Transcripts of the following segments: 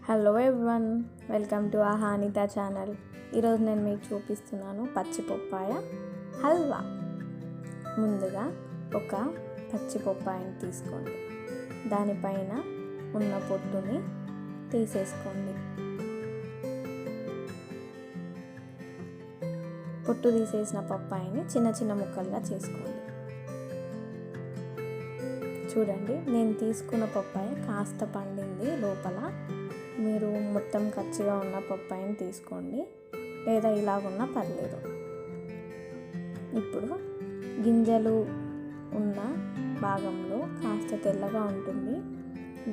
Hello everyone, welcome to Anita channel. ఈరోజు నేను మీకు చూపిస్తున్నాను పచ్చి పప్పాయ హల్వా. ముందుగా ఒక పచ్చి పప్పాయని తీసుకోండి, దానిపైన ఉన్న పొట్టుని తీసేసుకోండి. పొట్టు తీసేసిన పప్పాయని చిన్న చిన్న ముక్కలుగా చేసుకోండి. చూడండి, నేను తీసుకున్న పప్పాయ కాస్త పండింది లోపల. మీరు మొత్తం కచ్చిగా ఉన్న పప్పాయని తీసుకోండి, లేదా ఇలాగున్నా పర్లేదు. ఇప్పుడు గింజలు ఉన్న భాగంలో కాస్త తెల్లగా ఉంటుంది,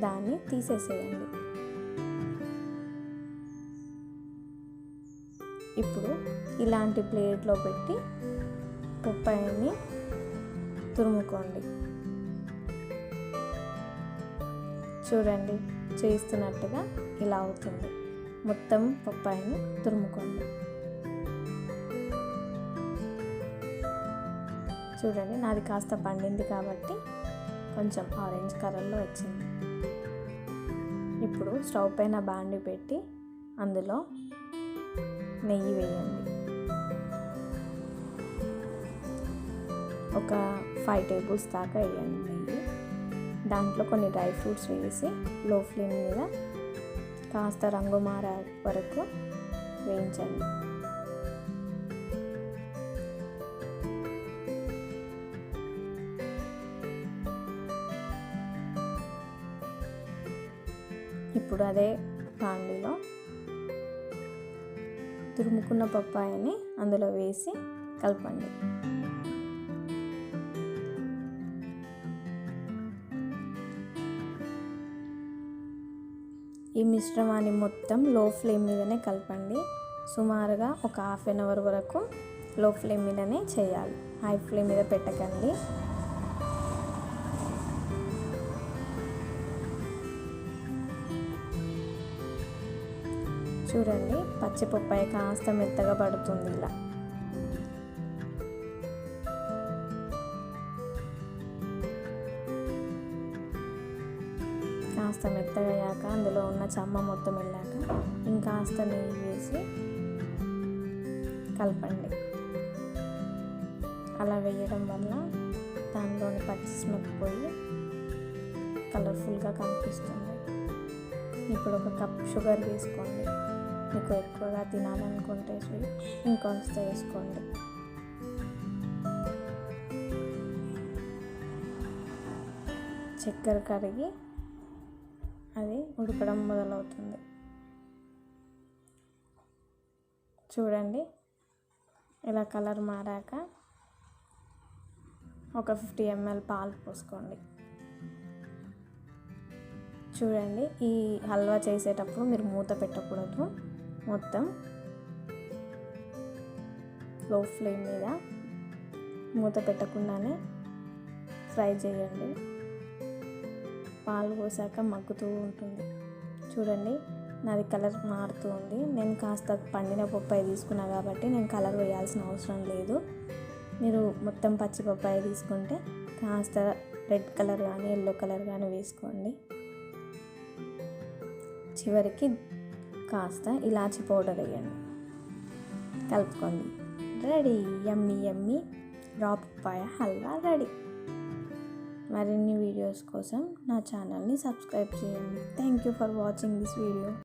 దాన్ని తీసేసేయండి. ఇప్పుడు ఇలాంటి ప్లేట్లో పెట్టి పప్పాయని తురుముకోండి. చూడండి, చేస్తున్నట్టుగా ఇలా అవుతుంది. మొత్తం పప్పాయని తురుముకోండి. చూడండి, నాది కాస్త పండింది కాబట్టి కొంచెం ఆరెంజ్ కలర్లో వచ్చింది. ఇప్పుడు స్టవ్ పైన బాండి పెట్టి అందులో నెయ్యి వేయండి. ఒక 5 టేబుల్స్ దాకా వేయండి నెయ్యి. దాంట్లో కొన్ని డ్రై ఫ్రూట్స్ వేసి లో ఫ్లేమ్ మీద కాస్త రంగు మారే వరకు వేయించండి. ఇప్పుడు అదే పాండిలో తురుముకున్న పప్పాయని అందులో వేసి కలపండి. ఈ మిశ్రమాన్ని మొత్తం లో ఫ్లేమ్ మీదనే కలపండి. సుమారుగా ఒక 1/2 అవర్ వరకు లో ఫ్లేమ్ మీదనే చేయాలి, హై ఫ్లేమ్ మీద పెట్టకండి. చూడండి, పచ్చి పప్పాయ కాస్త మెత్తగా పడుతుంది. ఇలా కాస్త మెత్తగా అయ్యాక అందులో ఉన్న చెమ్మ మొత్తం వెళ్ళాక ఇంకాస్త నెయ్యి వేసి కలపండి. అలా వేయడం వల్ల దానిలోని పచ్చి స్మెల్ పోయి కలర్ఫుల్గా కనిపిస్తుంది. ఇప్పుడు ఒక కప్ షుగర్ వేసుకోండి. మీకు ఎక్కువగా తినాలనుకుంటే ఇంకొంత వేసుకోండి. చక్కెర కరిగి అది ఉడకడం మొదలవుతుంది. చూడండి, ఇలా కలర్ మారాక ఒక 50 ml పాలు పోసుకోండి. చూడండి, ఈ హల్వా చేసేటప్పుడు మీరు మూత పెట్టకూడదు. మొత్తం లో ఫ్లేమ్ మీద మూత పెట్టకుండానే ఫ్రై చేయండి. పాలు పోసాక మగ్గుతూ ఉంటుంది. చూడండి, నాది కలర్ మారుతూ ఉంది. నేను కాస్త పండిన పప్పాయ తీసుకున్నా కాబట్టి నేను కలర్ వేయాల్సిన అవసరం లేదు. మీరు మొత్తం పచ్చి పప్పాయ తీసుకుంటే కాస్త రెడ్ కలర్ కానీ ఎల్లో కలర్ కానీ వేసుకోండి. చివరికి కాస్త ఇలాచీ పౌడర్ వేయండి, కలుపుకోండి. రెడీ, యమ్మీ యమ్మీ రా పప్పాయ హల్వా రెడీ. మరిన్ని వీడియోస్ కోసం నా ఛానల్ని సబ్స్క్రైబ్ చేయండి. Thank you for watching this video.